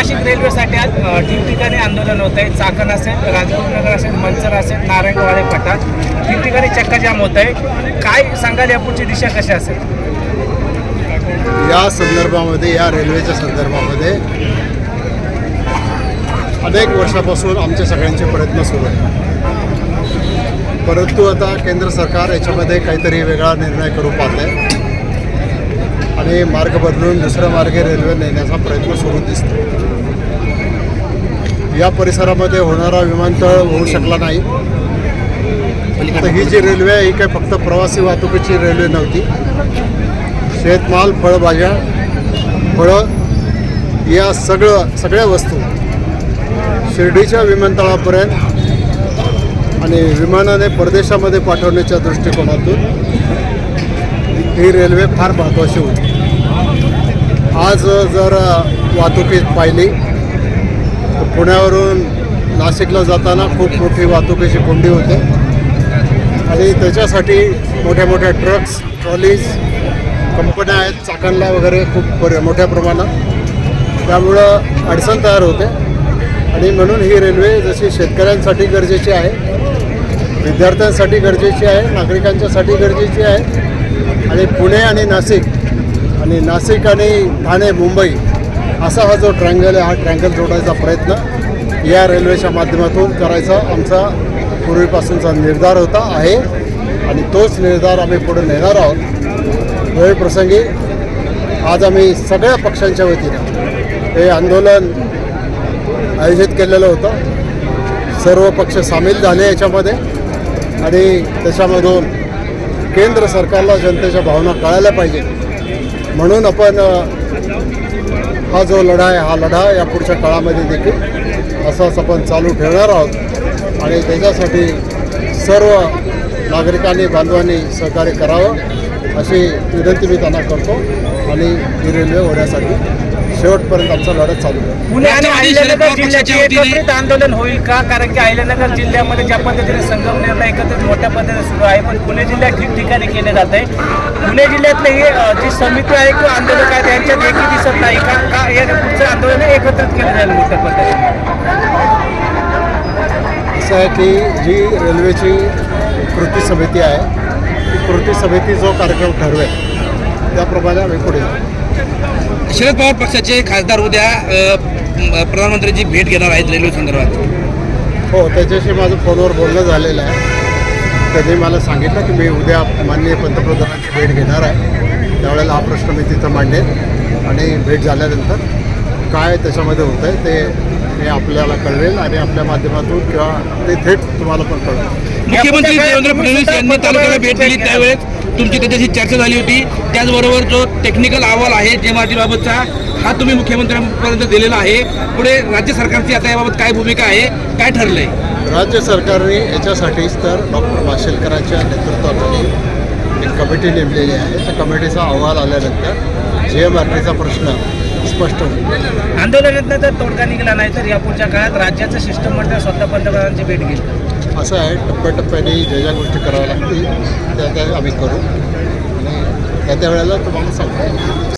नाशिक रेल्वेसाठी आज ठिकठिकाणी आंदोलन होत आहे. चाकण असेल, राजगुरुनगर असेल, मंचर असेल, नारायणवाडे पठार ठिकठिकाणी चक्काजाम होत आहे. काय सांगाल, यापुढची दिशा कशी असेल? या संदर्भामध्ये, या रेल्वेच्या संदर्भामध्ये अनेक वर्षापासून आमचे सगळ्यांचे प्रयत्न सुरू आहेत. परंतु आता केंद्र सरकार याच्यामध्ये काहीतरी वेगळा निर्णय करू पाहत आहे आणि मार्ग बदलून दुसऱ्या मार्गे रेल्वे नेण्याचा प्रयत्न सुरू दिसतो. या परिसरामध्ये होणारा विमानतळ होऊ शकला नाही. तर ही जी रेल्वे आहे ही काही फक्त प्रवासी वाहतुकीची रेल्वे नव्हती. शेतमाल, फळभाज्या, फळं या सगळ्या वस्तू शिर्डीच्या विमानतळापर्यंत आणि विमानाने परदेशामध्ये पाठवण्याच्या दृष्टिकोनातून ही रेल्वे फार महत्त्वाची होती. आज जर वाहतुकीत पाहिली तर पुण्यावरून नाशिकला जाताना खूप मोठी वाहतुकीची कोंडी होते आणि त्याच्यासाठी मोठ्या मोठ्या ट्रक्स, ट्रॉलीज, कंपन्या आहेत चाकणला वगैरे खूप मोठ्या प्रमाणात. त्यामुळं अडचण तयार होते आणि म्हणून ही रेल्वे जशी शेतकऱ्यांसाठी गरजेची आहे, विद्यार्थ्यांसाठी गरजेची आहे, नागरिकांच्यासाठी गरजेची आहे आणि पुणे आणि नाशिक आणि ठाणे, मुंबई असा हा जो ट्रँगल आहे, हा ट्रँगल जोडायचा प्रयत्न या रेल्वेच्या माध्यमातून करायचा आमचा पूर्वीपासूनचा निर्धार होता आहे आणि तोच निर्धार आम्ही पुढे नेणार आहोत. वेळप्रसंगी आज आम्ही सगळ्या पक्षांच्या वतीने हे आंदोलन आयोजित केलेलं होतं. सर्व पक्ष सामील झाले याच्यामध्ये आणि त्याच्यामधून केंद्र सरकारला जनतेच्या भावना कळायला पाहिजे म्हणून आपण हा जो लढा आहे, हा लढा या पुढच्या काळामध्ये देखील असाच आपण चालू ठेवणार आहोत आणि त्याच्यासाठी सर्व नागरिकांनी, बांधवांनी सहकार्य करावं अशी विनंती मी त्यांना करतो आणि ही रेल्वे होण्यासाठी शेवटपर्यंत आमचा लढा चालू आहे. पुणे आणि अहिल्यानगर जिल्ह्याचे एकत्रित आंदोलन होईल का? कारण की अहिल्यानगर जिल्ह्यामध्ये ज्या पद्धतीने संगमनेरला एकत्रित मोठ्या पद्धतीने सुरू आहे, पण पुणे जिल्ह्यात ठिकठिकाणी केले जात आहे. पुणे जिल्ह्यातले हे जी समिती आहे किंवा आंदोलक आहेत त्यांच्यात एकी दिसत नाही का? या पुढचं आंदोलन एकत्रित केलं जाईल मोठ्या पद्धतीने? असं आहे की जी रेल्वेची कृती समिती आहे, ती कृती समिती जो कार्यक्रम ठरवेल त्याप्रमाणे आम्ही पुढे जाऊ. शरद पवार पक्षाचे खासदार उद्या प्रधानमंत्र्यांची भेट घेणार आहेत रेल्वे संदर्भात. हो, त्याच्याशी माझं फोनवर बोलणं झालेलं आहे. त्यांनी मला सांगितलं की मी उद्या माननीय पंतप्रधानांची भेट घेणार आहे. त्यावेळेला हा प्रश्न मी तिथं मांडेल आणि भेट झाल्यानंतर काय त्याच्यामध्ये होतं आहे ते मी आपल्याला कळवेल आणि आपल्या माध्यमातून किंवा ते थेट तुम्हाला पण कळवेल. मुख्यमंत्री देवेंद्र फडणवीस यांनी तालुक्याला भेट दिली त्यावेळेस तुमची त्याच्याशी चर्चा झाली होती. त्याचबरोबर जो टेक्निकल अहवाल आहे जेमआरटीबाबतचा हा तुम्ही मुख्यमंत्र्यांपर्यंत दिलेला आहे. पुढे राज्य सरकारची आता याबाबत काय भूमिका आहे, काय ठरलं आहे? राज्य सरकारने याच्यासाठीच तर डॉक्टर माशेलकरांच्या नेतृत्वाखाली एक कमिटी नेमलेली आहे. त्या कमिटीचा अहवाल आल्यानंतर जेएमआरटीचा प्रश्न स्पष्ट होईल. आंदोलनात जर तोडगा निघाला नाही तर यापुढच्या काळात राज्याचं शिष्टमंडळ स्वतः पंतप्रधानांची भेट घेईल. असं आहे, टप्प्याटप्प्याने ज्या गोष्टी कराव्या लागतील त्या आम्ही करू आणि त्या वेळेला तुम्हाला सांगतो.